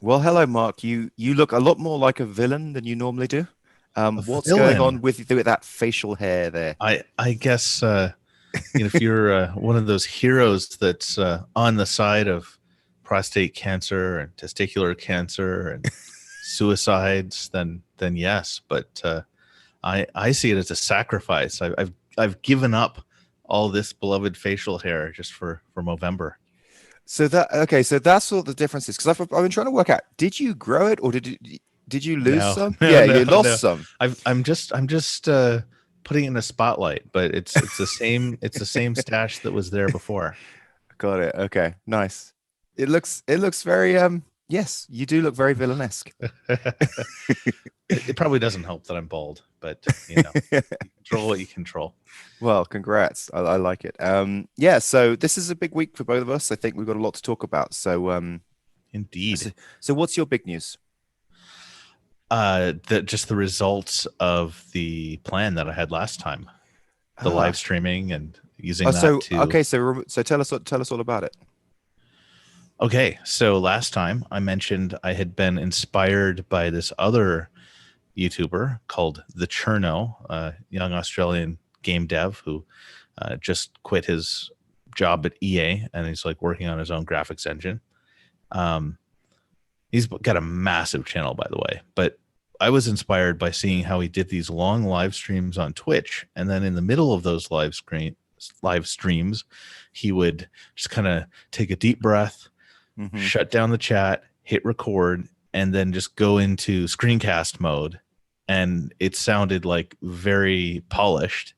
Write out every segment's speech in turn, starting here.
Well, hello, Mark. You look a lot more like a villain than you normally do. A What's going villain. on with that facial hair there? I guess if you're one of those heroes that's on the side of prostate cancer and testicular cancer and suicides, then yes. But I see it as a sacrifice. I've given up all this beloved facial hair just for Movember. So that's what the difference is. Because I've been trying to work out, did you grow it or did you lose No, some? no, Yeah, no, you lost no. some. I'm just putting it in a spotlight, but it's the same stash that was there before. Got it. Okay, nice. It looks very yes, you do look very villainesque. It probably doesn't help that I'm bald, but you control what you control. Well, congrats. I like it. Yeah, so this is a big week for both of us. I think we've got a lot to talk about. So Indeed. so what's your big news? That just the results of the plan that I had last time, the live Ah. streaming and Oh, using that so to. okay, so tell us all about it. Okay, so last time I mentioned I had been inspired by this other YouTuber called the Cherno, a young Australian game dev who just quit his job at EA and he's like working on his own graphics engine. Um, he's got a massive channel, by the way, but I was inspired by seeing how he did these long live streams on Twitch, and then in the middle of those live streams, he would just kind of take a deep breath, Hmm. shut down the chat, hit record, and then just go into screencast mode. And it sounded like very polished.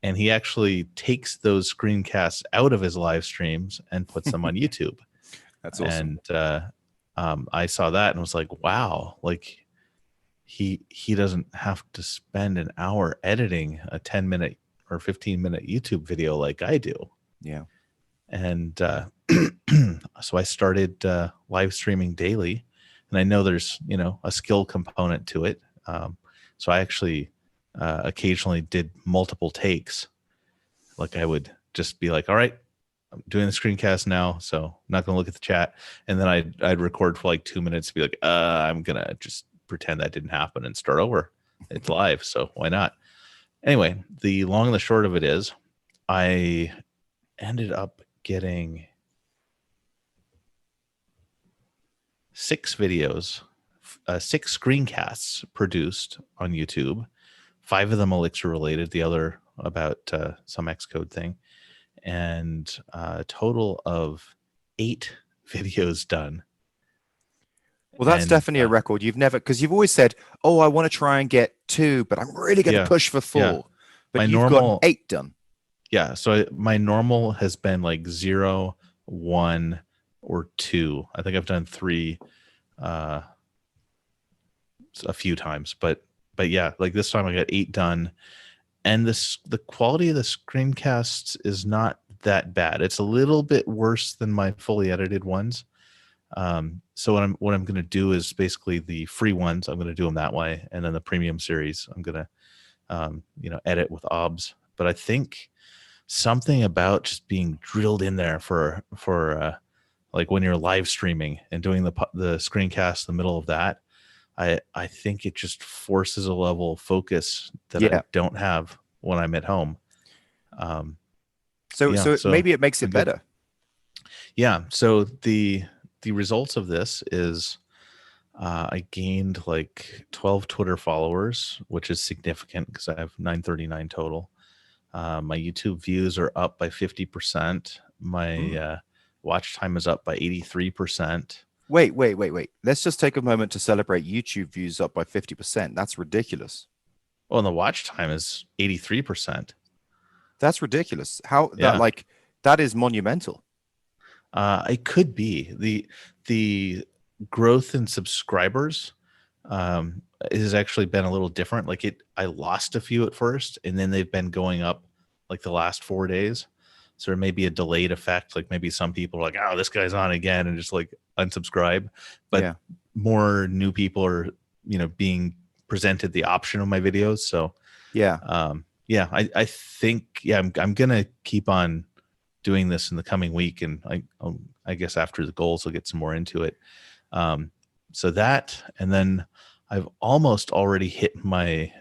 And he actually takes those screencasts out of his live streams and puts them on YouTube. That's awesome. And I saw that and was like, wow, like he doesn't have to spend an hour editing a 10-minute or 15-minute YouTube video like I do. Yeah. And so I started live streaming daily, and I know there's a skill component to it. So I actually occasionally did multiple takes. Like I would just be like, all right, I'm doing the screencast now, so I'm not going to look at the chat. And then I'd record for like 2 minutes, be like, I'm going to just pretend that didn't happen and start over. It's live, so why not? Anyway, the long and the short of it is I ended up getting 6 videos, 6 screencasts produced on YouTube. 5 of them Elixir related, the other about some Xcode thing, and a total of 8 videos done. Well, that's And definitely a record. You've never, because you've always said, "Oh, I want to try and get two, but I'm really going to yeah, push for yeah, four." But my you've got normal, eight done. yeah. So my normal has been like 0, 1, or 2. I think I've done 3 uh, a few times, but yeah, like this time I got 8 done, and the quality of the screencasts is not that bad. It's a little bit worse than my fully edited ones. So what I'm going to do is basically the free ones. I'm going to do them that way, and then the premium series I'm going to edit with obs. But I think something about just being drilled in there for like when you're live streaming and doing the screencast in the middle of that, I think it just forces a level of focus that I Yeah. don't have when I'm at home. Um, So yeah, so so maybe it makes been it good. better. Yeah, so the results of this is I gained like 12 Twitter followers, which is significant because I have 939 total. My YouTube views are up by 50%. My Mm. watch time is up by 83%. Wait. Let's just take a moment to celebrate YouTube views up by 50%. That's ridiculous. Well, and the watch time is 83%. That's ridiculous. How that Yeah. like that is monumental. It could be the growth in subscribers has actually been a little different. Like I lost a few at first, and then they've been going up like the last 4 days. So there may be a delayed effect. Like maybe some people are like, "Oh, this guy's on again," and just like unsubscribe. But Yeah. more new people are being presented the option of my videos. So Yeah. yeah, I think I'm gonna keep on doing this in the coming week, and I guess after the goals I'll get some more into it. So that, and then I've almost already hit my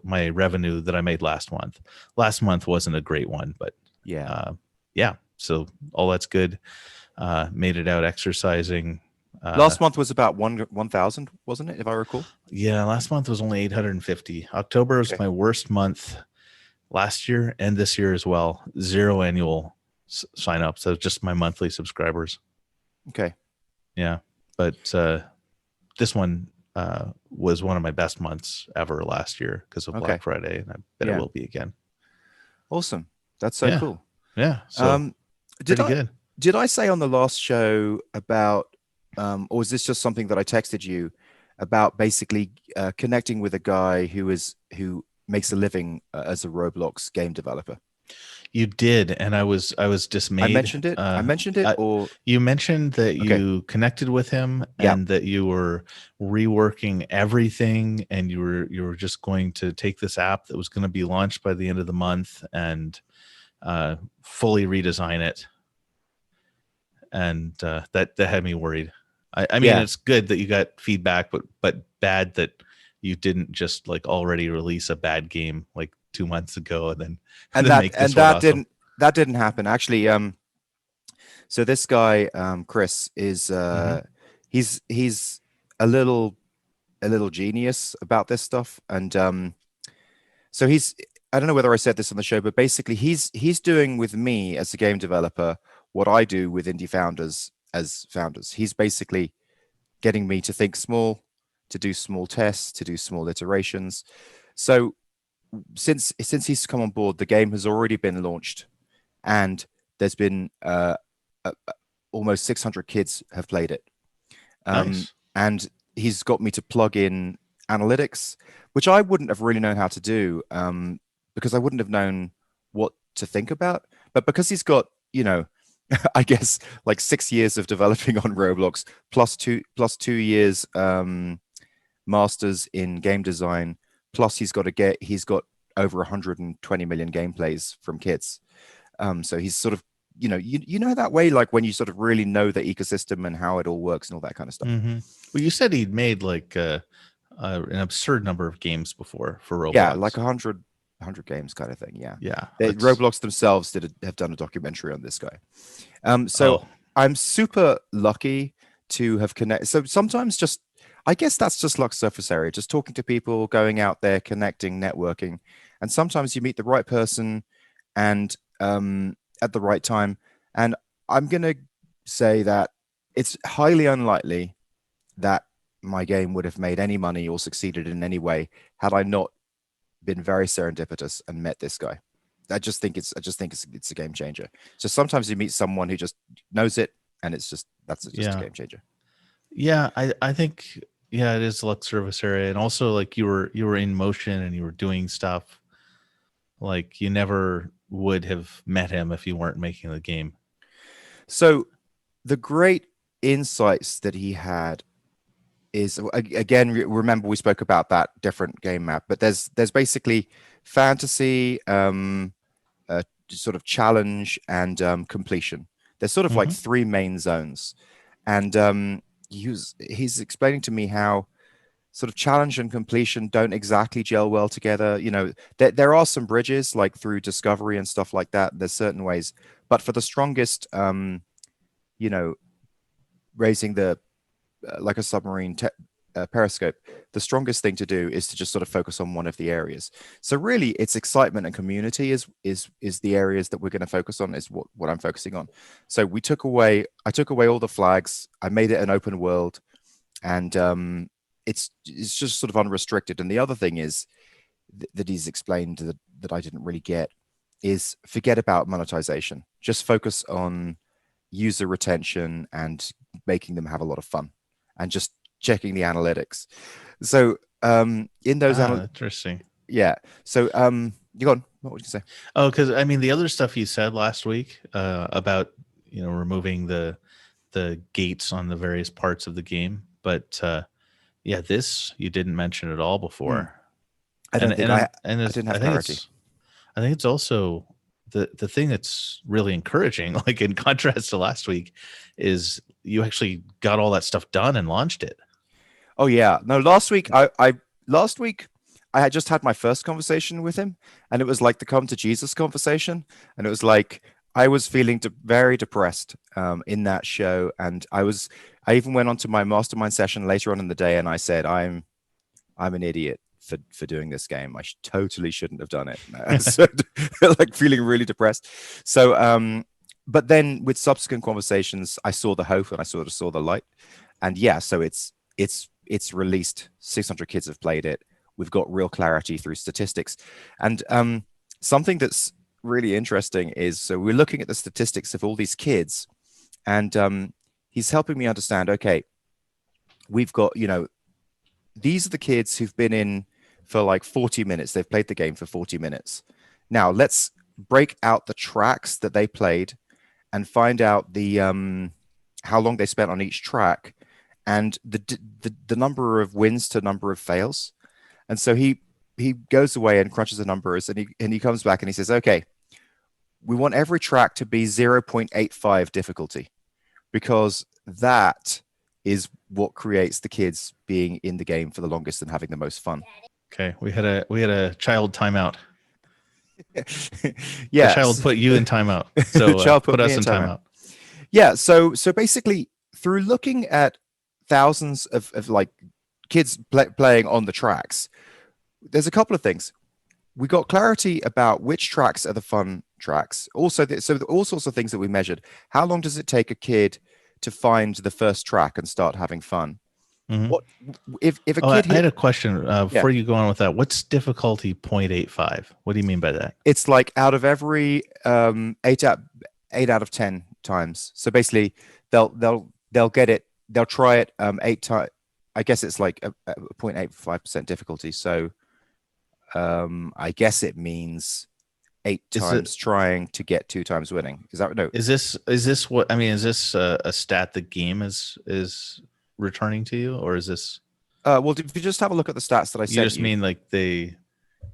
my revenue that I made last month. Last month wasn't a great one, but Yeah. Yeah. So all that's good. Made it out exercising. Last month was about 1,000, wasn't it, if I recall? Yeah, last month was only 850. October was Okay. my worst month last year and this year as well. Zero annual sign ups. So just my monthly subscribers. Okay. Yeah. But this one was one of my best months ever last year because of Okay. Black Friday. And I bet it will be again. Awesome. That's so Yeah. cool. Yeah. So Did pretty I good. did I say on the last show about or is this just something that I texted you about basically connecting with a guy who makes a living as a Roblox game developer? You did, and I was I dismayed. mentioned it. I mentioned it, or You mentioned that okay, you connected with him yeah, and that you were reworking everything, and you were just going to take this app that was going to be launched by the end of the month and fully redesign it, and that had me worried. I mean, yeah. it's good that you got feedback, but bad that you didn't just like already release a bad game like 2 months ago and then And make this one awesome. that didn't happen actually. So this guy, Chris, is he's a little genius about this stuff, and so he's I don't know whether I said this on the show, but basically he's doing with me as a game developer what I do with indie founders as founders. He's basically getting me to think small, to do small tests, to do small iterations. So since he's come on board, the game has already been launched, and there's been uh, almost 600 kids have played it. Nice. And he's got me to plug in analytics, which I wouldn't have really known how to do because I wouldn't have known what to think about. But because he's got, I guess like 6 years of developing on Roblox, plus 2 years masters in game design, plus he's got over 120 million gameplays from kids. So he's sort of you know that way, like when you sort of really know the ecosystem and how it all works and all that kind of stuff. Well, you said he'd made like an absurd number of games before for Roblox. Yeah, like 100 games kind of thing. Yeah. Yeah. Roblox themselves have done a documentary on this guy. So I'm super lucky to have connected. So sometimes I guess that's just luck, surface area, just talking to people, going out there, connecting, networking. And sometimes you meet the right person and at the right time. And I'm going to say that it's highly unlikely that my game would have made any money or succeeded in any way had I not been very serendipitous and met this guy. I just think it's a game changer. So sometimes you meet someone who just knows it, and that's just a game changer. Yeah, I think it is luck, service area, and also like you were in motion and you were doing stuff. Like you never would have met him if you weren't making the game. So the great insights that he had is, again, remember we spoke about that different game map, but there's basically fantasy, sort of challenge, and completion. There's sort of like three main zones, and he's explaining to me how sort of challenge and completion don't exactly gel well together. There are some bridges like through discovery and stuff like that. There's certain ways, but for the strongest, raising the like a submarine periscope, the strongest thing to do is to just sort of focus on one of the areas. So really, it's excitement and community is the areas that we're going to focus on, is what I'm focusing on. So I took away all the flags. I made it an open world, and it's just sort of unrestricted. And the other thing is that he's explained that I didn't really get is forget about monetization. Just focus on user retention and making them have a lot of fun, and just checking the analytics. So in those interesting. Yeah. So you go on. What would you say? Oh, because I mean the other stuff you said last week about removing the gates on the various parts of the game, but this you didn't mention at all before. I don't think I didn't have clarity. I think it's also the thing that's really encouraging, like in contrast to last week, is you actually got all that stuff done and launched it. Oh yeah. No, last week I had just had my first conversation with him, and it was like the come to Jesus conversation, and it was like I was feeling very depressed in that show, and I even went on to my mastermind session later on in the day, and I said I'm an idiot for doing this game. I totally shouldn't have done it. So, like feeling really depressed. So but then with subsequent conversations, I saw the hope and I sort of saw the light. And yeah, so it's released. 600 kids have played it. We've got real clarity through statistics. And something that's really interesting is, so we're looking at the statistics of all these kids, and he's helping me understand, okay, we've got, these are the kids who've been in for like 40 minutes. They've played the game for 40 minutes. Now let's break out the tracks that they played and find out the how long they spent on each track, and the number of wins to number of fails. And so he goes away and crunches the numbers, and he comes back and he says, okay, we want every track to be 0.85 difficulty, because that is what creates the kids being in the game for the longest and having the most fun. Okay, we had a child timeout. Yeah, the child put you in timeout. So child put us in timeout. Yeah, so basically through looking at thousands of like kids playing on the tracks, there's a couple of things. We got clarity about which tracks are the fun tracks. Also, so all sorts of things that we measured. How long does it take a kid to find the first track and start having fun? Mm-hmm. What if a kid? I had a question before you go on with that. What's difficulty 0.85? What do you mean by that? It's like out of every 8 out of 10 times. So basically, they'll get it. They'll try it 8 times. I guess it's like a 0.85% difficulty. So I guess it means 8 times trying to get 2 times winning. Is that no? Is this what I mean? Is this a stat the game is returning to you, or is this? Well, if you just have a look at the stats that I sent you. You just mean like they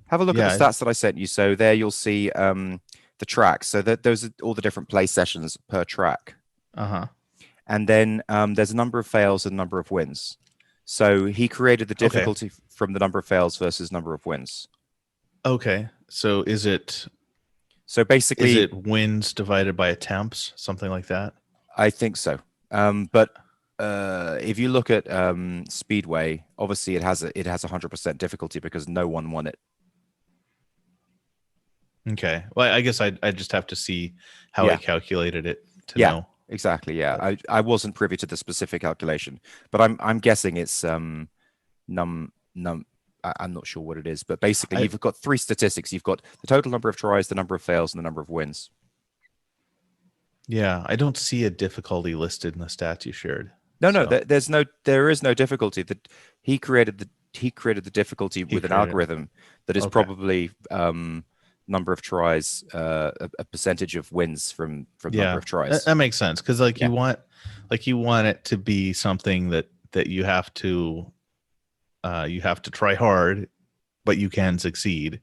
have a look at the stats that I sent you. So there you'll see the tracks. So those are all the different play sessions per track. And then there's a number of fails and number of wins. So he created the difficulty from the number of fails versus number of wins. Okay. So is it? So basically, is it wins divided by attempts, something like that? I think so. But if you look at Speedway, obviously it has 100% difficulty because no one won it. Okay. Well, I guess I just have to see how I calculated it to know. Exactly. Yeah. I wasn't privy to the specific calculation, but I'm guessing it's I'm not sure what it is, but basically you've got 3 statistics. You've got the total number of tries, the number of fails, and the number of wins. Yeah, I don't see a difficulty listed in the stats you shared. No, there is no difficulty. That he created the difficulty with an algorithm that is probably number of tries, a percentage of wins from number of tries. That makes sense, because you want it to be something that you have to try hard, but you can succeed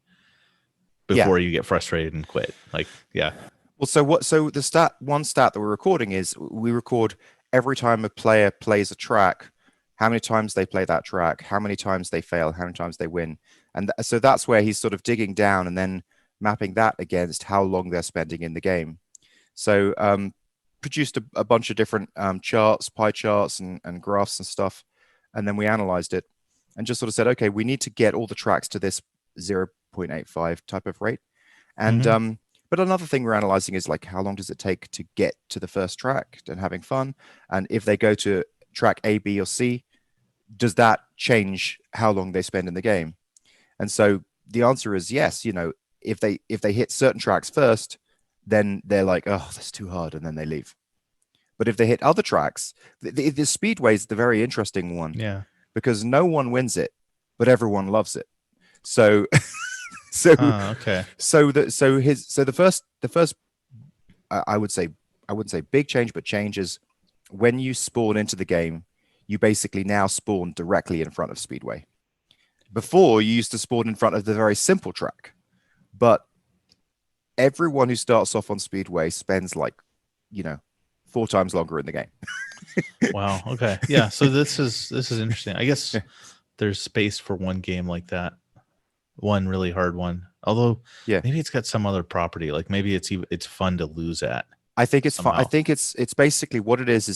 before you get frustrated and quit. Well, so the one stat that we're recording is we record every time a player plays a track, how many times they play that track, how many times they fail, how many times they win. And so that's where he's sort of digging down and then mapping that against how long they're spending in the game. So produced a bunch of different charts, pie charts and graphs and stuff. And then we analyzed it and just sort of said, okay, we need to get all the tracks to this 0.85 type of rate. And but another thing we're analyzing is like, how long does it take to get to the first track and having fun? And if they go to track A, B, or C, does that change how long they spend in the game? And so the answer is yes. If they hit certain tracks first, then they're like, oh, that's too hard, and then they leave. But if they hit other tracks, the Speedway is the very interesting one. Yeah. Because no one wins it, but everyone loves it. So the first I would say, I wouldn't say big change, but changes when you spawn into the game, you basically now spawn directly in front of Speedway. Before, you used to spawn in front of the very simple track, but everyone who starts off on Speedway spends 40 4 times longer in the game. Wow. Okay. Yeah. So this is interesting. I guess there's space for one game like that, one really hard one. Although Yeah. maybe it's got some other property. Like maybe it's fun to lose at I think it's fun. I somehow. think it's basically what it is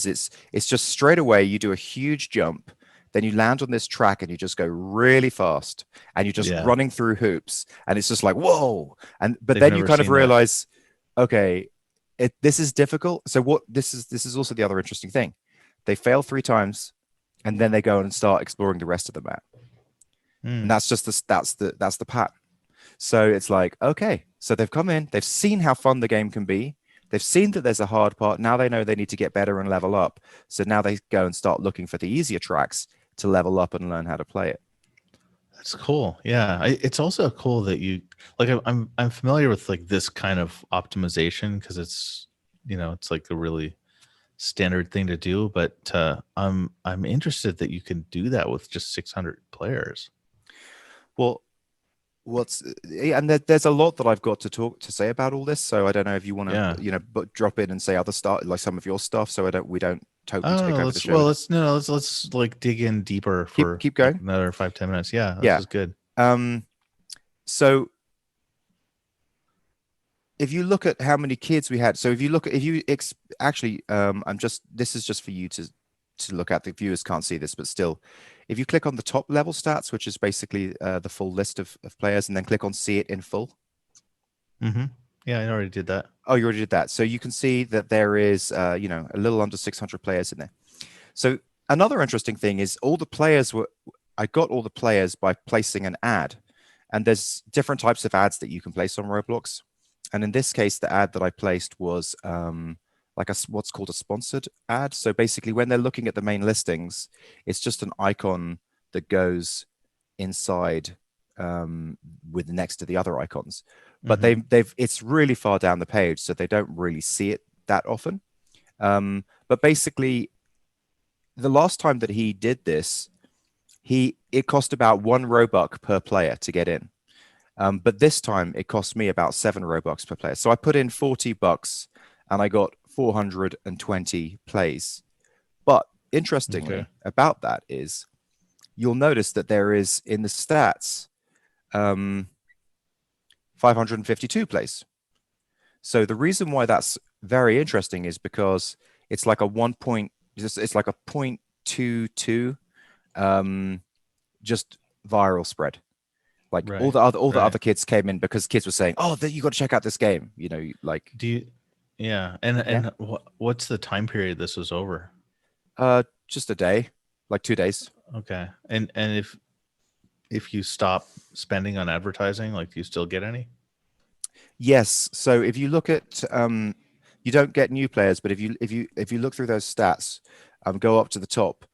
it's just straight away you do a huge jump, then you land on this track and you just go really fast and you're just Yeah. running through hoops and it's just like whoa. And but They've then you never kind of seen that. realize, okay, this is difficult. So what this is also the other interesting thing. They fail 3 times and then they go and start exploring the rest of the map. And Hmm. that's just that's the pattern. So it's like, okay, so they've come in, they've seen how fun the game can be. They've seen that there's a hard part. Now they know they need to get better and level up. So now they go and start looking for the easier tracks to level up and learn how to play it. That's cool. Yeah. It's also cool that you like. I'm familiar with like this kind of optimization because it's like a really standard thing to do. But I'm interested that you can do that with just 600 players. Well, and there's a lot that I've got to say about all this. So I don't know if you want to, Yeah. but drop in and say other stuff, like some of your stuff, so we don't totally take Oh, over the let's show. well, let's no, no, let's like dig in deeper for Keep like going. another 5-10 minutes. Yeah, this Yeah. is good. Um. So if you look at how many kids we had, so if you look at if you actually, this is just for you to look at. The viewers can't see this, but still, if you click on the top level stats, which is basically the full list of players, and then click on see it in full. Mm-hmm. Yeah, I already did that. Oh, you already did that. So you can see that there is, a little under 600 players in there. So another interesting thing is I got all the players by placing an ad, and there's different types of ads that you can place on Roblox. And in this case, the ad that I placed was like what's called a sponsored ad. So basically, when they're looking at the main listings, it's just an icon that goes inside with next to the other icons. But it's really far down the page, so they don't really see it that often. But basically, the last time that he did this, it cost about 1 Robux per player to get in. But this time it cost me about 7 Robux per player. So I put in $40 and I got 420 plays. But Okay. interestingly about that is you'll notice that there is in the stats 552 plays. So the reason why that's very interesting is because it's like a it's like a 0.22 just viral spread. Like Right. all the Right. other kids came in because kids were saying, "Oh, you got to check out this game." Like Do you? Yeah. And yeah, what's the time period this was over? just a day, like 2 days. Okay. And if you stop spending on advertising, like do you still get any? Yes. So if you look at, you don't get new players, but if you look through those stats, go up to the top,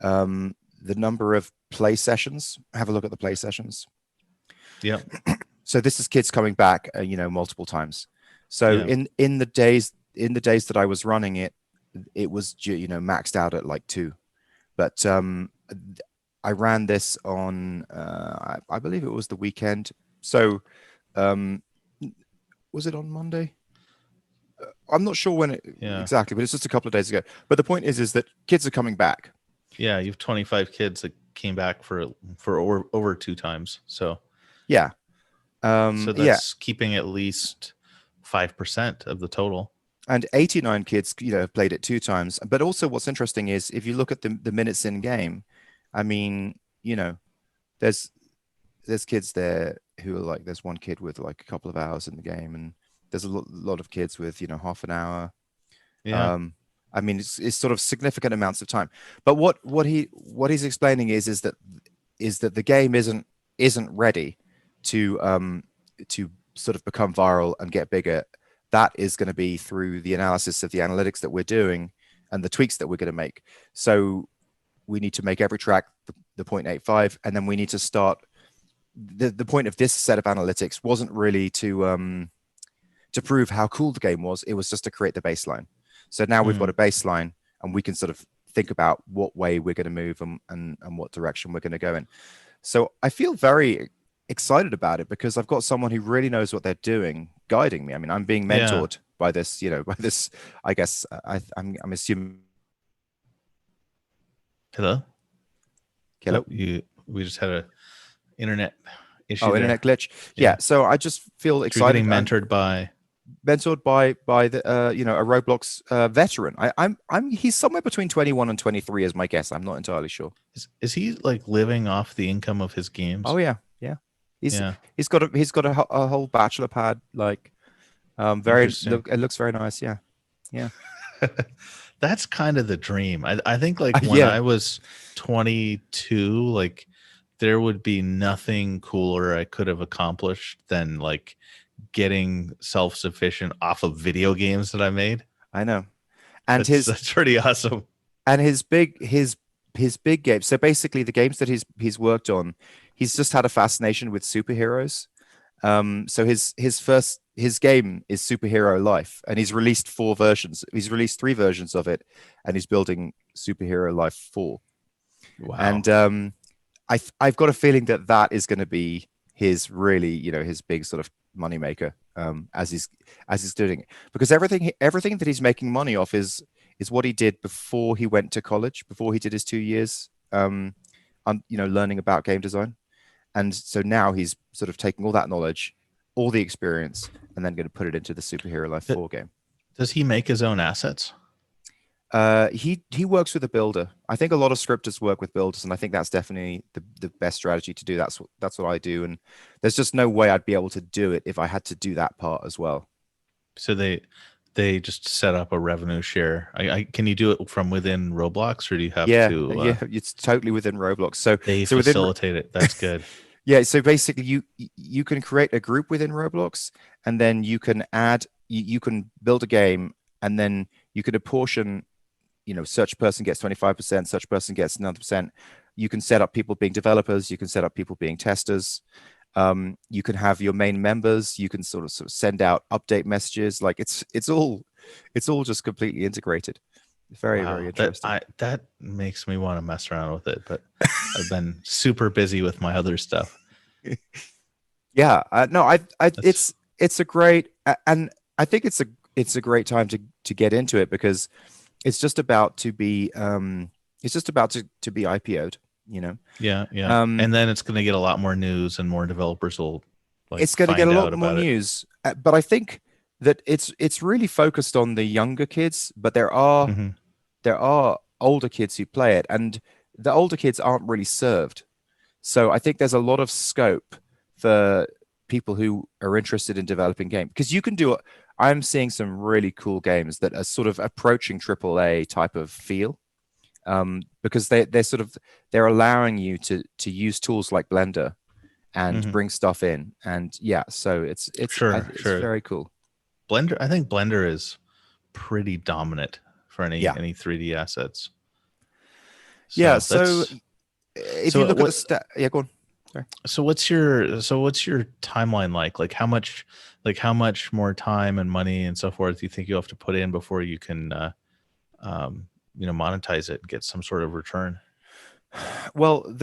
the number of play sessions. Have a look at the play sessions. Yeah. So this is kids coming back, multiple times. So Yeah. in the days that I was running it, it was maxed out at like 2. But I ran this on I believe it was the weekend. So was it on Monday? I'm not sure when Yeah. exactly, but it's just a couple of days ago. But the point is that kids are coming back. Yeah. You have 25 kids that came back for over 2 times. So Yeah. Yeah. that's keeping at least 5% of the total. And 89 kids, have played it 2 times. But also what's interesting is if you look at the minutes in game, I mean, there's kids there who are like, there's one kid with like a couple of hours in the game, and there's a lot of kids with, half an hour. Yeah. I mean, it's sort of significant amounts of time. But what he's explaining is that the game isn't ready to sort of become viral and get bigger. That is going to be through the analysis of the analytics that we're doing and the tweaks that we're going to make. So we need to make every track the 0.85, and then we need to start. The point of this set of analytics wasn't really to prove how cool the game was. It was just to create the baseline. So now we've got a baseline, and we can sort of think about what way we're going to move and what direction we're going to go in. So I feel very excited about it because I've got someone who really knows what they're doing guiding me. I mean, I'm being mentored by this, by this. I guess I'm assuming. Hello. Hello. We just had a internet issue Oh, there. internet glitch. Yeah. So I just feel So you're excited. getting mentored by The a Roblox veteran. He's somewhere between 21 and 23 is my guess. I'm not entirely sure. is he like living off the income of his Oh games? yeah, yeah. He's Yeah. he's got a whole bachelor pad, like Interesting. it looks very nice. Yeah, yeah. That's kind of the dream. I think like when Yeah, I was 22, like there would be nothing cooler I could have accomplished than like getting self-sufficient off of video games that I made. I know. And That's pretty awesome. his big games. So basically, the games that he's worked on, he's just had a fascination with superheroes. So his game is Superhero Life, and he's released 4 versions. He's released 3 versions of it, and he's building Superhero Life 4. Wow. And I've got a feeling that that is going to be his really, his big sort of moneymaker, as he's doing it, because everything that he's making money off is what he did before he went to college, before he did his 2 years, learning about game design. And so now he's sort of taking all that knowledge, all the experience, and then going to put it into the Superhero Life 4 game. Does he make his own assets? He works with a builder. I think a lot of scripters work with builders, and I think that's definitely the best strategy to do. That's what I do, and there's just no way I'd be able to do it if I had to do that part as well. So they just set up a revenue share. Can you do it from within Roblox, or do you have to? Yeah, it's totally within Roblox. So they so facilitate it. That's good. Yeah, so basically you can create a group within Roblox, and then you can you can build a game, and then you can apportion, such person gets 25%, such person gets another percent. You can set up people being developers, you can set up people being testers. You can have your main members, you can sort of send out update messages. Like it's all just completely integrated. Very, wow, very interesting. That makes me want to mess around with it, but I've been super busy with my other stuff. Yeah, no, it's a great, and I think it's a great time to get into it, because it's just about to be to be IPO'd, Yeah. And then it's going to get a lot more news, and more developers will it's going to get a lot more news. But I think that it's really focused on the younger kids, but there are older kids who play it, and the older kids aren't really served. So I think there's a lot of scope for people who are interested in developing games, because you can do. I'm seeing some really cool games that are sort of approaching AAA type of feel, because they're allowing you to use tools like Blender and bring stuff in, and so it's sure. very cool. Blender, I think Blender is pretty dominant for any 3D assets. So if you look at the go on. Sorry. So what's your timeline like? Like how much more time and money and so forth do you think you have to put in before you can monetize it and get some sort of return? Well,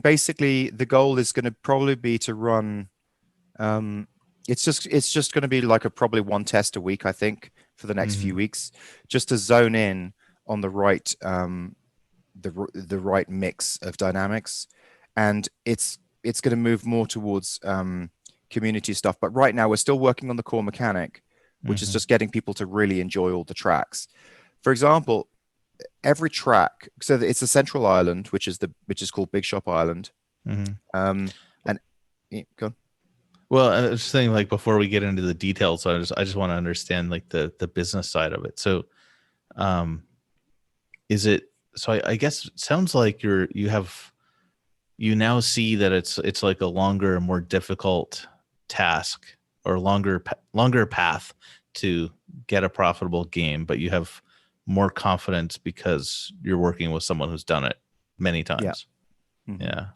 basically the goal is going to probably be to run. It's just going to be like probably 1 test a week, I think, for the next few weeks, just to zone in on the right the right mix of dynamics, and it's going to move more towards community stuff. But right now we're still working on the core mechanic, which is just getting people to really enjoy all the tracks. For example, every track, so it's a central island, which is called Big Shop Island. And go on. Well, I was just saying, like, before we get into the details, I just want to understand like the business side of it. So, is it? So I guess it sounds like you now see that it's like a longer, more difficult task, or longer path to get a profitable game, but you have more confidence because you're working with someone who's done it many times. Yeah.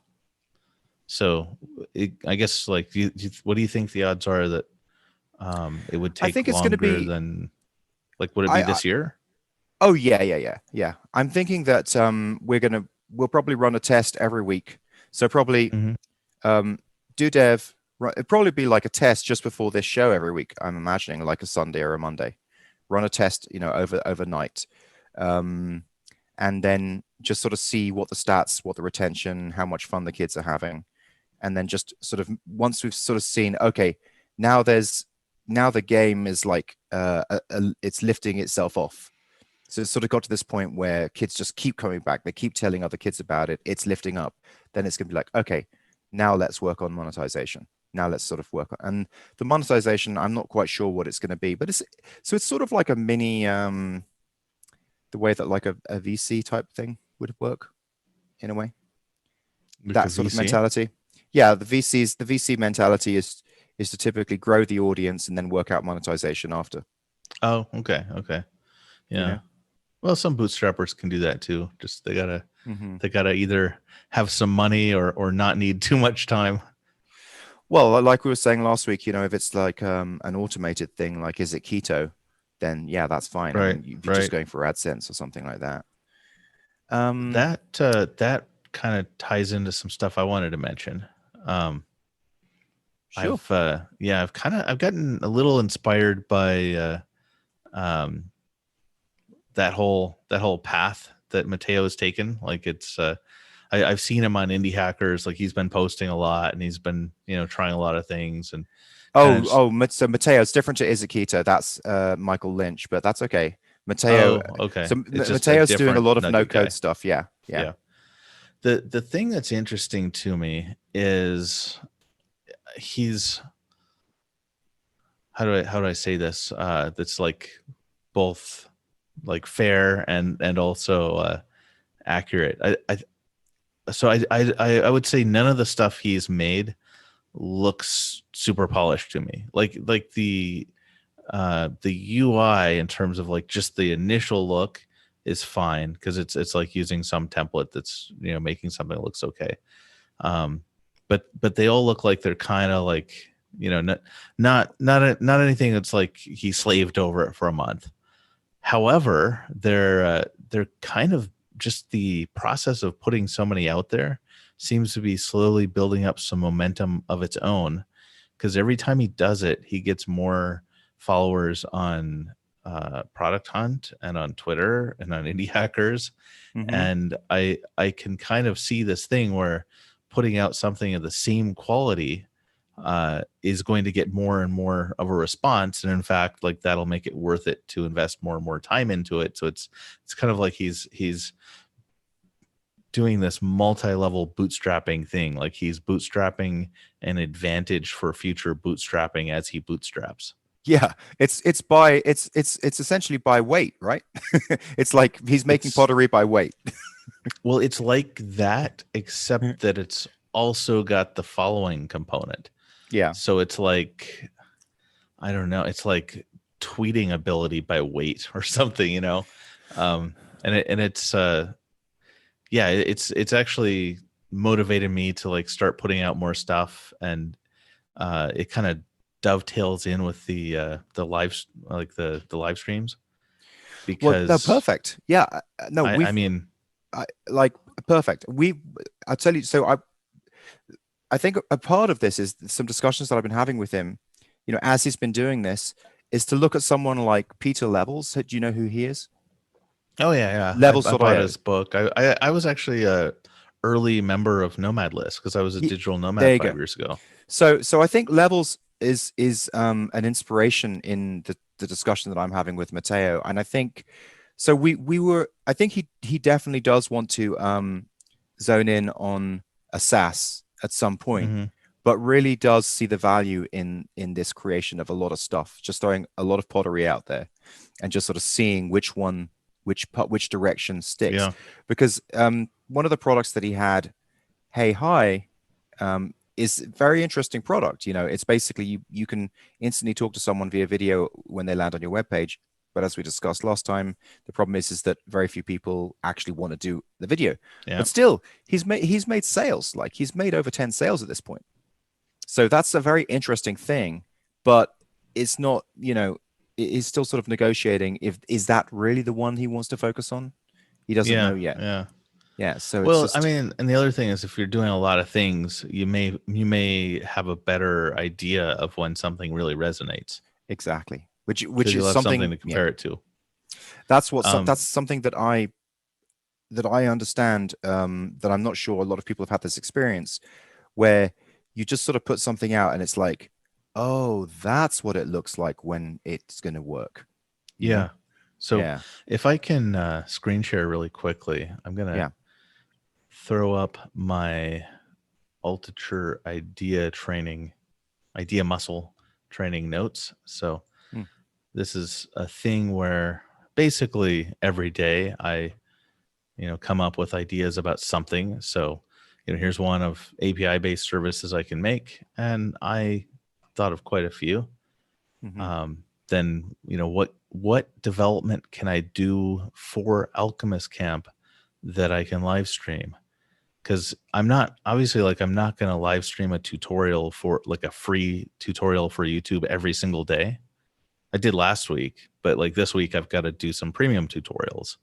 So I guess like, what do you think the odds are that it would take? I think it's going to be than, like, would it be this year? Oh yeah. I'm thinking that we'll probably run a test every week. So probably do dev, Right, it'd probably be like a test just before this show every week. I'm imagining like a Sunday or a Monday. Run a test, overnight, um, and then just sort of see what the stats, what the retention, how much fun the kids are having, and then just sort of once we've sort of seen, okay, now the game is like it's lifting itself off. So it's sort of got to this point where kids just keep coming back. They keep telling other kids about it. It's lifting up. Then it's going to be like, okay, now let's work on monetization. Now let's sort of work on, and the monetization, I'm not quite sure what it's going to be, but it's sort of like a mini, the way that like a VC type thing would work in a way. Like That a sort of VC? mentality. Yeah, the VC mentality is to typically grow the audience and then work out monetization after. Oh, okay, okay, You yeah. know. Well, some bootstrappers can do that too. Just Mm-hmm. they gotta either have some money or not need too much time. Well, like we were saying last week, if it's like an automated thing, like is it keto, then yeah, that's fine. I Right, mean, if you're just right. going for AdSense or something like that. That kind of ties into some stuff I wanted to mention. Um, Sure. I've gotten a little inspired by um, that whole path that Matteo has taken. Like I've seen him on Indie Hackers. Like he's been posting a lot and he's been trying a lot of things and kind of just, So Matteo's different to Izakita. That's Michael Lynch, but that's okay. Matteo, oh, okay, so it's just a Matteo's doing a different lot of no Nugget code guy. stuff. Yeah, yeah. Yeah. The thing that's interesting to me is he's how do I say this? That's like both like fair and also accurate. I would say none of the stuff he's made looks super polished to me. Like the UI in terms of like just the initial look is fine because it's like using some template that's making something that looks okay. Um, but they all look like they're kind of like not anything that's like he slaved over it for a month. However, they're kind of just the process of putting so many out there seems to be slowly building up some momentum of its own because every time he does it, he gets more followers on Product Hunt and on Twitter and on Indie Hackers. Mm-hmm. And I can kind of see this thing where putting out something of the same quality is going to get more and more of a response, and in fact, like that'll make it worth it to invest more and more time into it. So it's kind of like he's doing this multi-level bootstrapping thing. Like he's bootstrapping an advantage for future bootstrapping as he bootstraps. Yeah, it's essentially by weight, right? It's like he's making It's pottery by weight. Well, it's like that, except that it's also got the following component. Yeah. So it's like, I don't know, it's like tweeting ability by weight or something, it's it's actually motivated me to like start putting out more stuff, and it kind of dovetails in with the live like the live streams Well, no, because perfect. Yeah. No, I mean, like perfect. I'll tell you. So I think a part of this is some discussions that I've been having with him, as he's been doing this, is to look at someone like Peter Levels. Do you know who he is? oh yeah, I bought Levels.io. his book. I was actually a early member of Nomad List because I was a digital There nomad you 5 go. years ago. So I think Levels is an inspiration in the discussion that I'm having with Matteo, and I think so. I think he definitely does want to zone in on a SaaS at some point, Mm-hmm. but really does see the value in this creation of a lot of stuff, just throwing a lot of pottery out there, and just sort of seeing which direction sticks, Yeah, because one of the products that he had, Hey Hi, is a very interesting product. It's basically you can instantly talk to someone via video when they land on your webpage. But as we discussed last time, the problem is that very few people actually want to do the video. yeah, But still, he's made sales. Like he's made over 10 sales at this point. So that's a very interesting thing. But it's not, he's still sort of negotiating if is that really the one he wants to focus on. He doesn't yeah, know yet. yeah. Yeah, so it's Well, I just mean, and the other thing is, if you're doing a lot of things, you may have a better idea of when something really resonates exactly, which because is you'll have something something. to Yeah, compare it to. Um, that's something that I understand. That I'm not sure a lot of people have had this experience where you just sort of put something out and it's like, oh, that's what it looks like when it's going to work. You know? yeah. So Yeah, if I can screen share really quickly, I'm gonna yeah. throw up my Altucher idea muscle training notes. So Hmm. this is a thing where basically every day I, come up with ideas about something. So, here's one of API based services I can make. And I thought of quite a few. Hmm. Then, what development can I do for Alchemist Camp that I can live stream? Because I'm not going to live stream a tutorial for like a free tutorial for YouTube every single day. I did last week, but like this week I've got to do some premium tutorials.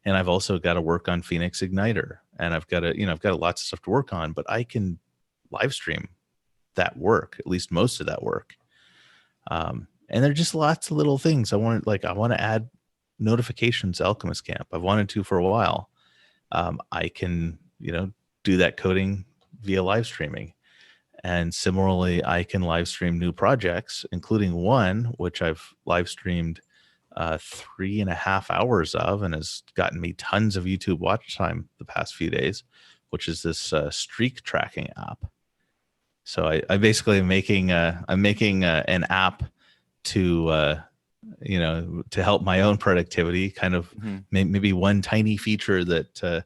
And I've also got to work on Phoenix Igniter, and I've got lots of stuff to work on, but I can live stream that work, at least most of that work. And there are just lots of little things I want to add notifications to Alchemist Camp. I've wanted to for a while. I can, do that coding via live streaming. And similarly, I can live stream new projects, including one which I've live streamed 3.5 hours of and has gotten me tons of YouTube watch time the past few days, which is this streak tracking app. So I basically am making an app to to help my own productivity. Kind of Hmm. maybe one tiny feature that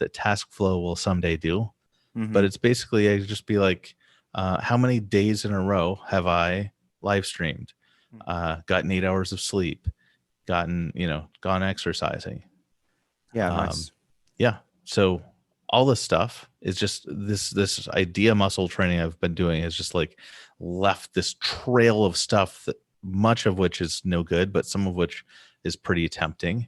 TaskFlow will someday do. But Hmm. it's basically I just be like, how many days in a row have I live streamed, gotten 8 hours of sleep, gone exercising? Yeah, Um, nice. yeah. So all this stuff is just this idea muscle training I've been doing has just like left this trail of stuff that much of which is no good, but some of which is pretty tempting.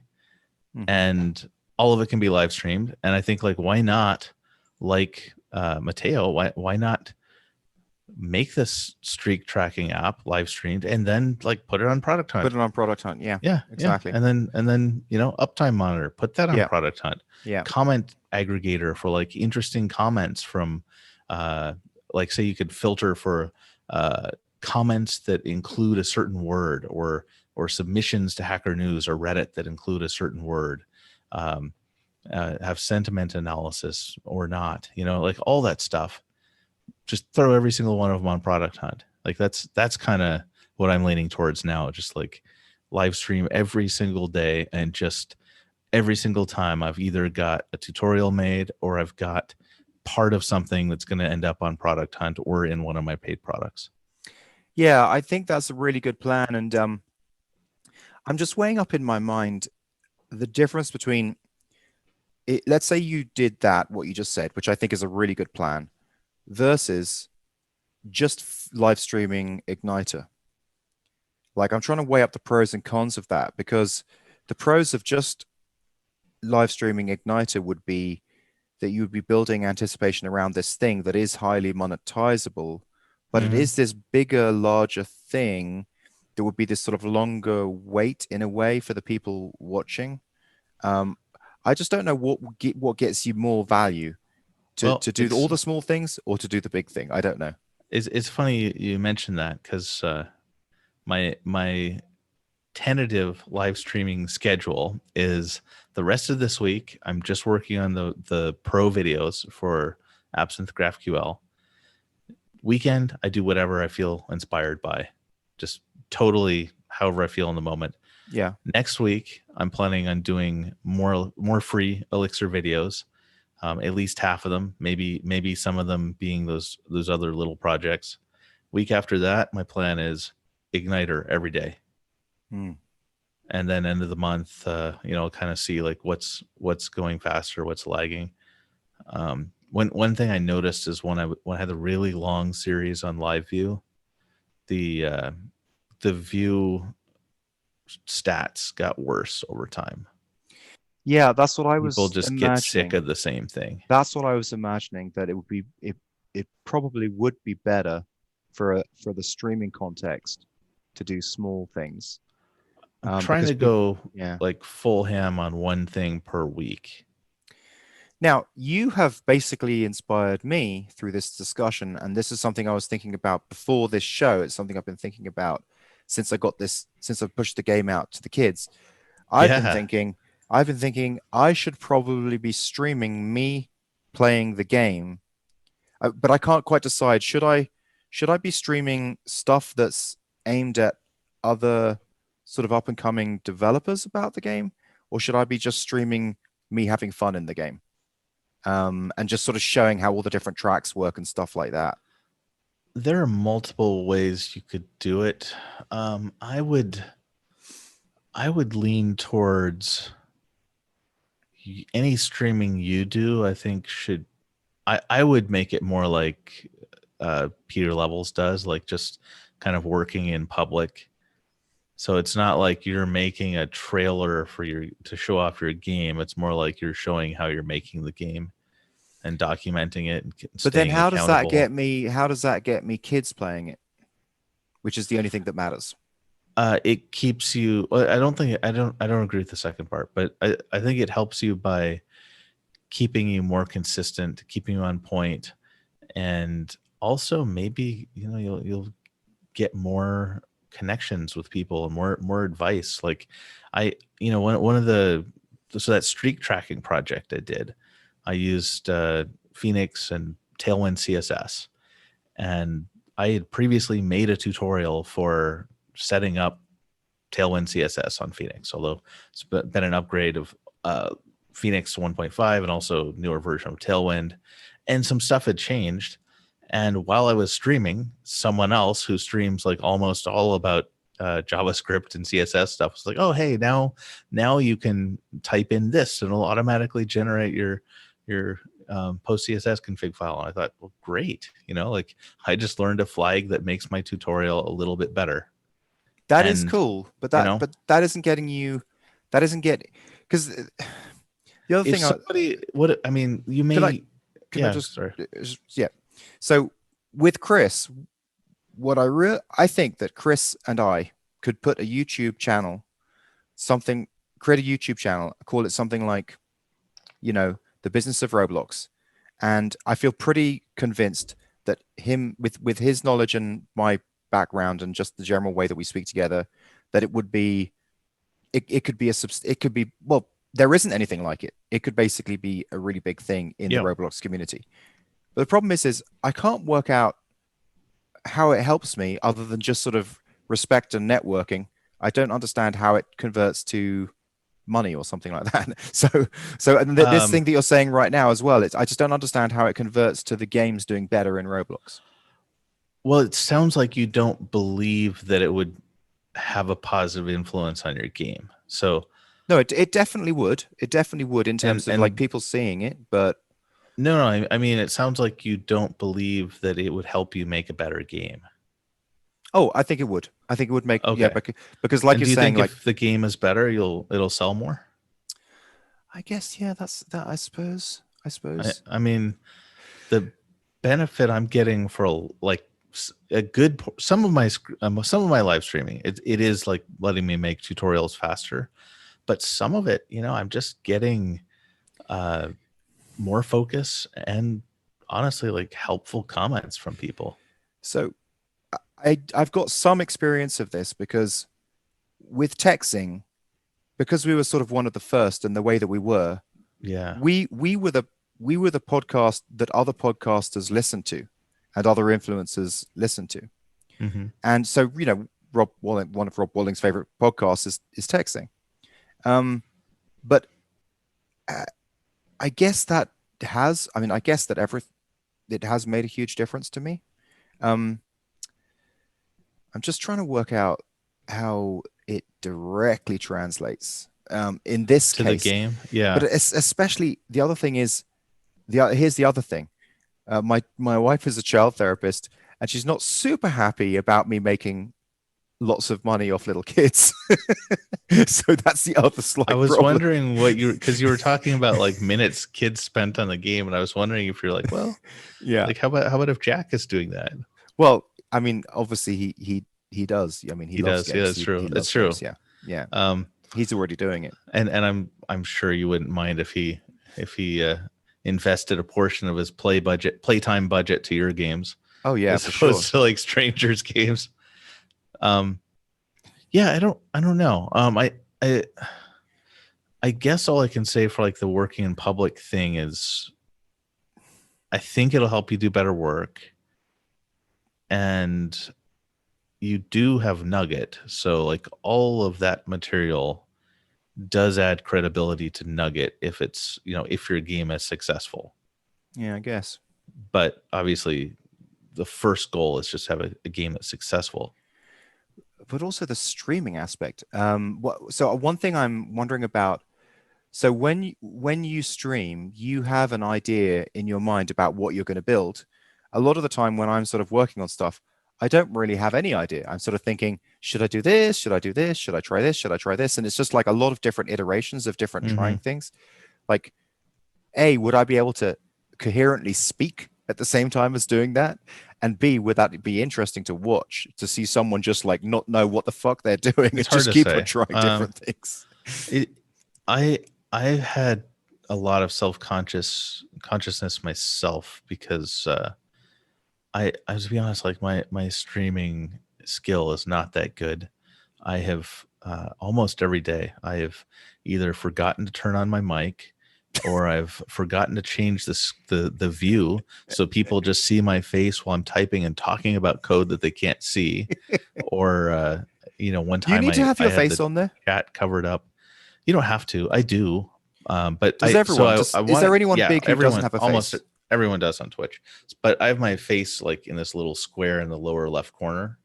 Hmm. And all of it can be live streamed. And I think like why not like Matteo, why not make this streak tracking app live streamed and then like put it on Product Put Hunt? it on Product Hunt. Yeah, Yeah, yeah. exactly. And then, uptime monitor, put that on Yeah, Product Hunt. yeah. Comment aggregator for like interesting comments from uh like say you could filter for uh comments that include a certain word or submissions to Hacker News or Reddit that include a certain word. Um have sentiment analysis or not, like all that stuff. Just throw every single one of them on Product Hunt. Like that's kind of what I'm leaning towards now. Just like live stream every single day, and just every single time I've either got a tutorial made or I've got part of something that's going to end up on Product Hunt or in one of my paid products. Yeah, I think that's a really good plan. And I'm just weighing up in my mind the difference between it, let's say you did that, what you just said, which I think is a really good plan, versus just live streaming Igniter. Like I'm trying to weigh up the pros and cons of that because the pros of just live streaming Igniter would be that you would be building anticipation around this thing that is highly monetizable, but it Mm-hmm. is this bigger, larger thing that would be this sort of longer wait in a way for the people watching. Um, I just don't know what gets you more value Well, to do all the small things or to do the big thing. I don't know. it's funny you mentioned that because my tentative live streaming schedule is the rest of this week. I'm just working on the pro videos for Absinthe GraphQL. Weekend, I do whatever I feel inspired by, just totally however I feel in the moment. Yeah. Next week, I'm planning on doing more free Elixir videos, at least half of them, maybe some of them being those other little projects. Week after that, my plan is Igniter every day, Hmm. and then end of the month, kind of see like what's going faster, what's lagging. One thing I noticed is when I had the really long series on live view, the the view stats got worse over time. Yeah, that's what I People was just get sick imagining. of the same thing. That's what I was imagining, that it probably would be better for the streaming context to do small things. I'm trying Because to people, go yeah. like full ham on one thing per week. Now, you have basically inspired me through this discussion, and this is something I was thinking about before this show. It's something I've been thinking about since I've pushed the game out to the kids. I've been Yeah. thinking, I've been thinking I should probably be streaming me playing the game, but I can't quite decide. Should I be streaming stuff that's aimed at other sort of up and coming developers about the game, or should I be just streaming me having fun in the game? And just sort of showing how all the different tracks work and stuff like that. There are multiple ways you could do it. I would lean towards any streaming you do. I think should I would make it more like Peter Levels does, like just kind of working in public. So it's not like you're making a trailer for your to show off your game. It's more like you're showing how you're making the game and documenting it and But then staying accountable. how does that get me kids playing it, which is the only thing that matters. It keeps you. I don't think I don't agree with the second part, but I think it helps you by keeping you more consistent, keeping you on point, and also maybe you'll get more connections with people and more advice. Like one of the so that streak tracking project I did, I used Phoenix and Tailwind CSS, and I had previously made a tutorial for setting up Tailwind CSS on Phoenix, although it's been an upgrade of Phoenix 1.5 and also newer version of Tailwind, and some stuff had changed. And while I was streaming, someone else who streams like almost all about JavaScript and CSS stuff was like, "Oh, hey, now you can type in this, and it'll automatically generate your post CSS config file." And I thought, well, great, like I just learned a flag that makes my tutorial a little bit better. That is And cool, but you know, that isn't getting you. That isn't get because the other if thing. somebody what I mean, you Can I may, can I yeah, just sorry. yeah. So with Chris, I think that Chris and I could put a YouTube channel, something create a YouTube channel, call it something like, the business of Roblox. And I feel pretty convinced that him with his knowledge and my background and just the general way that we speak together, that it could be it could be, well, there isn't anything like it. It could basically be a really big thing in the Yeah. Roblox community. But the problem is I can't work out how it helps me other than just sort of respect and networking. I don't understand how it converts to money or something like that. And this thing Um, that you're saying right now as well, I just don't understand how it converts to the games doing better in Roblox. well, it sounds like you don't believe that it would have a positive influence on your game. So, No, it definitely would. It definitely would in and terms of like and people seeing it, but no, I mean, it sounds like you don't believe that it would help you make a better game. oh, I think it would. I think it would make, yeah, Okay. because like And you're do you saying, think like, if the game is better, it'll sell more? I guess, yeah, that's that. I suppose. I suppose. I mean, the benefit I'm getting for like a good some of my live streaming, it is like letting me make tutorials faster, but some of it, I'm just getting uh more focus and honestly like helpful comments from people. So I've got some experience of this because with Texing, because we were sort of one of the first and the way that we were, Yeah. we were the podcast that other podcasters listened to and other influencers listened to. Hmm. And so, Rob Walling, one of Rob Walling's favorite podcasts is Texting. But uh, I guess that it has made a huge difference to me. Um, I'm just trying to work out how it directly translates in this To the case. game. But Yeah. especially the other thing is here's the other thing. My wife is a child therapist, and she's not super happy about me making lots of money off little kids. So that's the other slight I was problem. wondering what because you were talking about like minutes kids spent on the game, and I was wondering if you're like, well, Yeah. like how about if Jack is doing that? Well, I mean, obviously he does. I mean, he He loves does. Yeah, games. that's true. He That's loves true. games. Yeah. Yeah. Um, He's already doing it. and I'm sure you wouldn't mind if he invested a portion of his playtime budget to your games Oh yeah, as for sure. opposed to like strangers' games. Yeah, I don't know. I I guess all I can say for like the working in public thing is I think it'll help you do better work. And you do have Nugget. So like all of that material does add credibility to Nugget if it's, if your game is successful. Yeah, I guess. But obviously the first goal is just have a game that's successful. But also the streaming aspect. So one thing I'm wondering about. So when you stream, you have an idea in your mind about what you're going to build. A lot of the time when I'm sort of working on stuff, I don't really have any idea. I'm sort of thinking, should I do this? Should I do this? Should I try this? Should I try this? And it's just like a lot of different iterations of different trying things. Like, A, would I be able to coherently speak at the same time as doing that? And B, would that be interesting to watch, to see someone just like not know what the fuck they're doing and just keep on trying different things? I had a lot of consciousness myself because I to be honest, like my streaming skill is not that good. I have almost every day I have either forgotten to turn on my mic or I've forgotten to change the view so people just see my face while I'm typing and talking about code that they can't see. Or one Do you time need to have I your had face the on there? chat covered up. You don't have to. I do. But Does everyone? Is there anyone big who doesn't have a almost face? everyone does on Twitch. But I have my face like in this little square in the lower left corner.